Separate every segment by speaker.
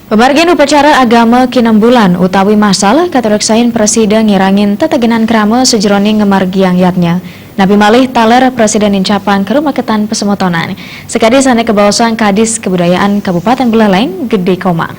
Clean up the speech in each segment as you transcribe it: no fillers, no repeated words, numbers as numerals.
Speaker 1: Pemargian upacara agama kinambulan utawi masal katureksain presiden ngirangin tetegenan krama sejroning ngemargiang yatnya. Nabi malih taler presiden incapan ke rumah ketan pesemotonan. Sekadi sana kebawasan Kadis Kebudayaan Kabupaten Buleleng Gede Komang.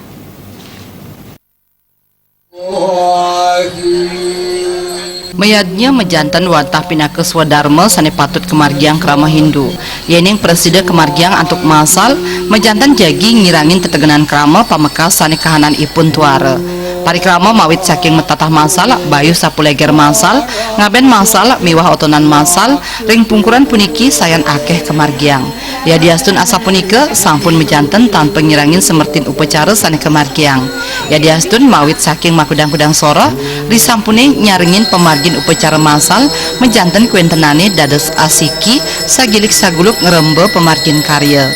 Speaker 2: Mayadnya mejantan watah pinaka swadharma sane patut kemargiang krama Hindu. Yening presiden kemargiang antuk masal mejantan jagi ngirangin tetegenan krama pamekas sane kahanan ipun tuara. Parikrama mawit saking metatah masal bayu sapuleger masal ngaben masal miwah otonan masal ring pungkuran puniki sayan akeh kemargiang. Ya diastun asa punika sampun mejanten tanpa ngirangin semertin upacara sane kemargiang. Ya diastun mawit saking makudang-kudang soro risampune nyaringin pemargin upacara masal mejanten kuentenane dados asiki sagilik saguluk ngerembe pemargin karya.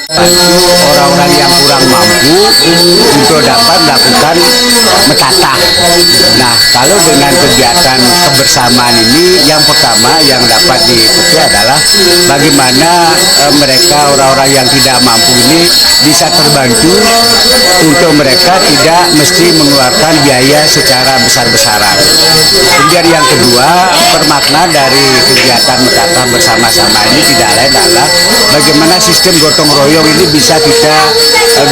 Speaker 3: Orang-orang yang kurang mampu untuk dapat melakukan metatah. Nah, kalau dengan kegiatan kebersamaan ini, yang pertama yang dapat diikuti adalah bagaimana mereka orang-orang yang tidak mampu ini bisa terbantu untuk mereka tidak mesti mengeluarkan biaya secara besar-besaran. Kemudian yang kedua, bermakna dari kegiatan metatah bersama-sama ini tidak lain adalah bagaimana sistem gotong royong ini bisa kita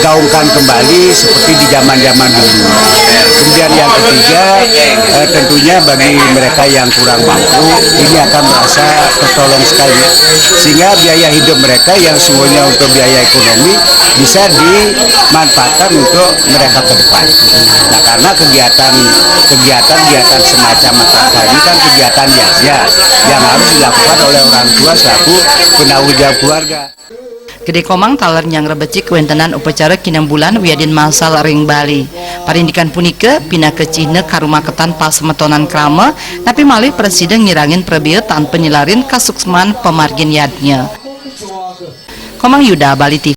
Speaker 3: gaungkan kembali seperti di zaman-zaman dulu. Kemudian yang ketiga, tentunya bagi mereka yang kurang mampu ini akan merasa tertolong sekali, sehingga biaya hidup mereka yang semuanya untuk biaya ekonomi bisa dimanfaatkan untuk mereka ke depan. Nah, karena kegiatan semacam metatah ini kan kegiatan biasa yang harus dilakukan oleh orang tua selaku penanggung jawab keluarga.
Speaker 2: Gede Komang taler nyang rebecik kuentenan upacara kinambulan wiadin masal ring Bali. Parindikan punika pina kecihne karumah ketan pasemetonan krama tapi malih presiden ngirangin prebieu tanpa nyelarin kasuksman pemargin yadnya. Komang Yuda, Bali TV.